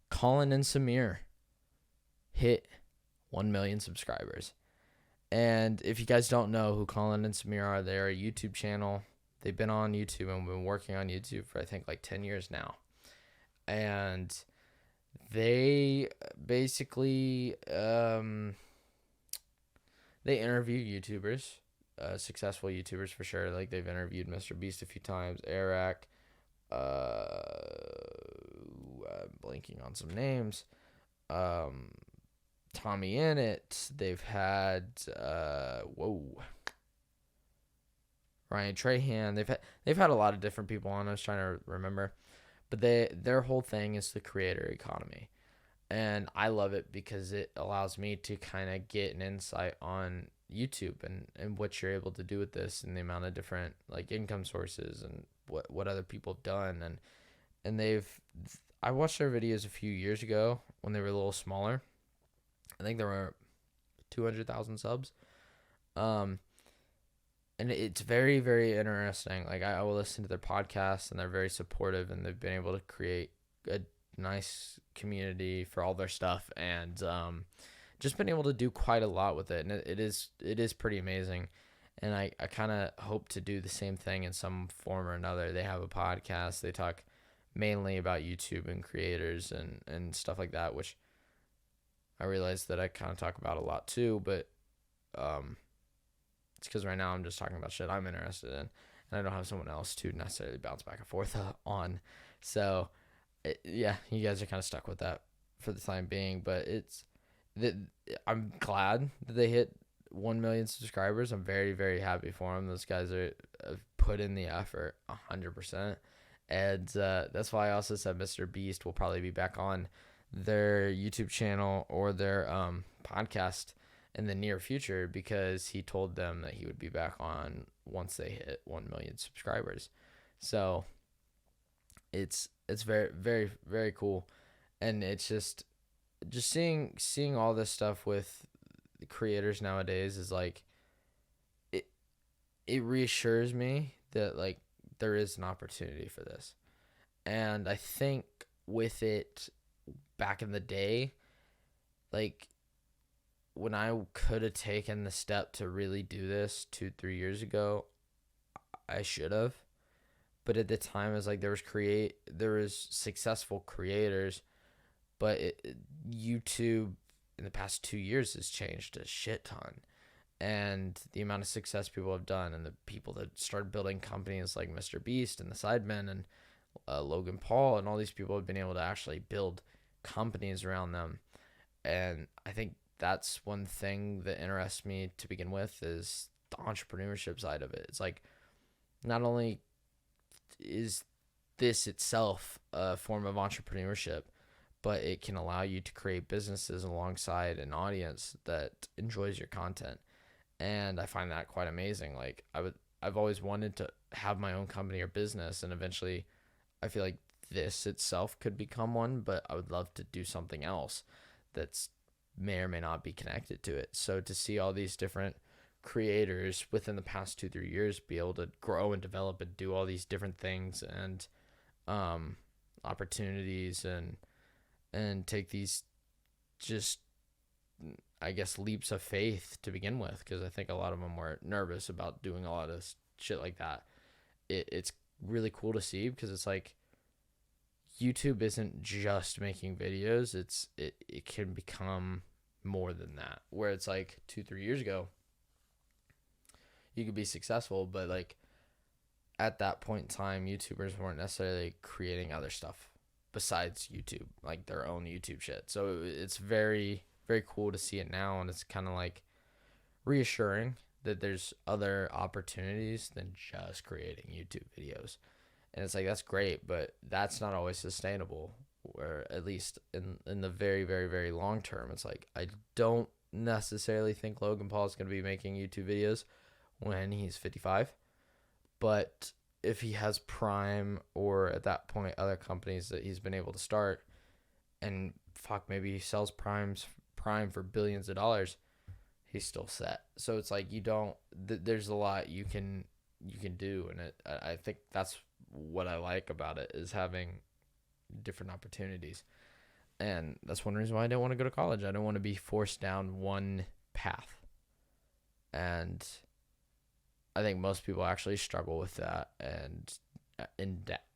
Colin and Samir hit 1 million subscribers. And if you guys don't know who Colin and Samir are, they're a YouTube channel. They've been on YouTube and been working on YouTube for I think like 10 years now. And they basically they interview YouTubers, successful YouTubers for sure. Like they've interviewed Mr. Beast a few times, Eric. I'm blanking on some names. Um, Tommy Innit. They've had Ryan Trahan. They've had a lot of different people on. I was trying to remember, but their whole thing is the creator economy, and I love it because it allows me to kind of get an insight on YouTube and what you're able to do with this and the amount of different like income sources and what other people have done and I watched their videos a few years ago when they were a little smaller. I think there were 200,000 subs. Um, and it's very, very interesting. Like I will listen to their podcasts and they're very supportive and they've been able to create a nice community for all their stuff and just been able to do quite a lot with it. And it is pretty amazing. And I kind of hope to do the same thing in some form or another. They have a podcast. They talk mainly about YouTube and creators and stuff like that, which I realize that I kind of talk about a lot too, but it's because right now I'm just talking about shit I'm interested in, and I don't have someone else to necessarily bounce back and forth on. So, yeah, you guys are kind of stuck with that for the time being, but I'm glad that they hit 1 million subscribers. I'm very, very happy for them. Those guys have put in the effort 100%. And that's why I also said Mr. Beast will probably be back on their YouTube channel or their podcast in the near future because he told them that he would be back on once they hit 1 million subscribers. So it's very, very, very cool. And it's just seeing all this stuff with the creators nowadays is like it reassures me that like there is an opportunity for this. And I think with it back in the day, like when I could have taken the step to really do this 2-3 years ago, I should have. But at the time, it was like there was successful creators, but YouTube in the past 2 years has changed a shit ton. And the amount of success people have done and the people that started building companies like Mr. Beast and the Sidemen and Logan Paul and all these people have been able to actually build companies around them. And I think that's one thing that interests me to begin with is the entrepreneurship side of it. It's like not only is this itself a form of entrepreneurship, but it can allow you to create businesses alongside an audience that enjoys your content. And I find that quite amazing. Like I've always wanted to have my own company or business, and eventually I feel like this itself could become one, but I would love to do something else that's may or may not be connected to it. So to see all these different creators within the past 2-3 years be able to grow and develop and do all these different things and opportunities and take these just I guess leaps of faith to begin with, because I think a lot of them were nervous about doing a lot of shit like that. It's really cool to see because it's like YouTube isn't just making videos. It can become more than that. Where it's like 2-3 years ago, you could be successful, but like at that point in time, YouTubers weren't necessarily creating other stuff besides YouTube, like their own YouTube shit. So it's very, very cool to see it now, and it's kind of like reassuring that there's other opportunities than just creating YouTube videos. And it's like that's great, but that's not always sustainable. Where at least in the very, very, very long term, it's like I don't necessarily think Logan Paul is going to be making YouTube videos when he's 55. But if he has Prime or at that point other companies that he's been able to start, and fuck, maybe he sells Prime for billions of dollars, he's still set. So it's like you don't. There's a lot you can do, and I think that's what I like about it is having different opportunities. And that's one reason why I didn't want to go to college. I don't want to be forced down one path. And I think most people actually struggle with that and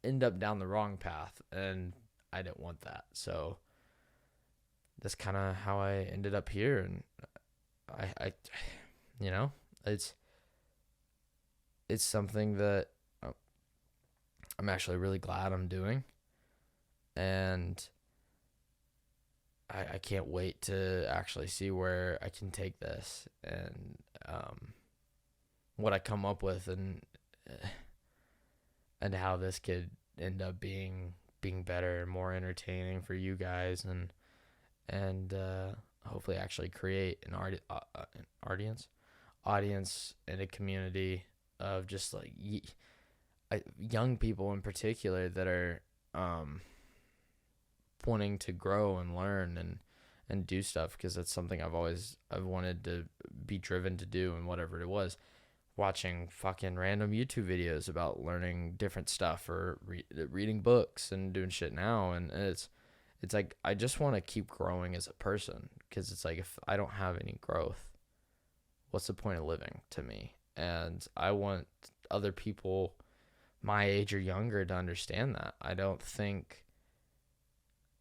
end up down the wrong path. And I didn't want that. So that's kind of how I ended up here. And I it's something that I'm actually really glad I'm doing. And I can't wait to actually see where I can take this and what I come up with and how this could end up being better and more entertaining for you guys and hopefully actually create an audience and a community of just like young people in particular that are wanting to grow and learn and do stuff, because that's something I've wanted to be driven to do, and whatever it was, watching fucking random YouTube videos about learning different stuff or reading books and doing shit now. And it's like I just want to keep growing as a person, because it's like if I don't have any growth, what's the point of living to me? And I want other people my age or younger to understand that. I don't think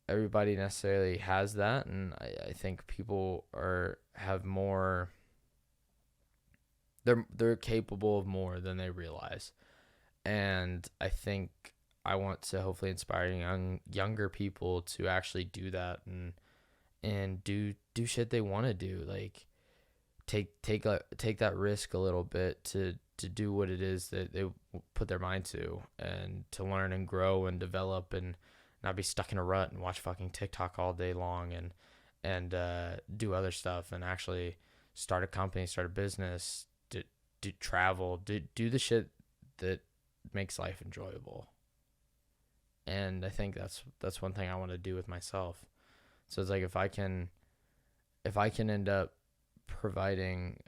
everybody necessarily has that, and I think people have more. They're capable of more than they realize, and I think I want to hopefully inspire younger people to actually do that and do shit they want to do, like take that risk a little bit to do what it is that they put their mind to, and to learn and grow and develop, and not be stuck in a rut and watch fucking TikTok all day long and do other stuff, and actually start a company, start a business, do travel, do the shit that makes life enjoyable. And I think that's one thing I want to do with myself. So it's like if I can end up providing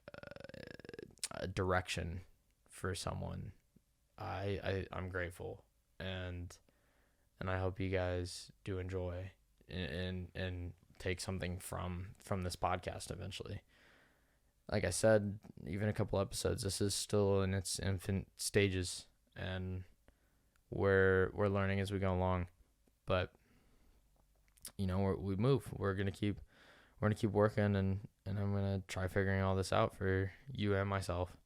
a direction for someone, I'm grateful, and I hope you guys do enjoy and take something from this podcast eventually. Like I said, even a couple episodes, this is still in its infant stages, and we're learning as we go along. But we move. We're gonna keep working, and I'm gonna try figuring all this out for you and myself.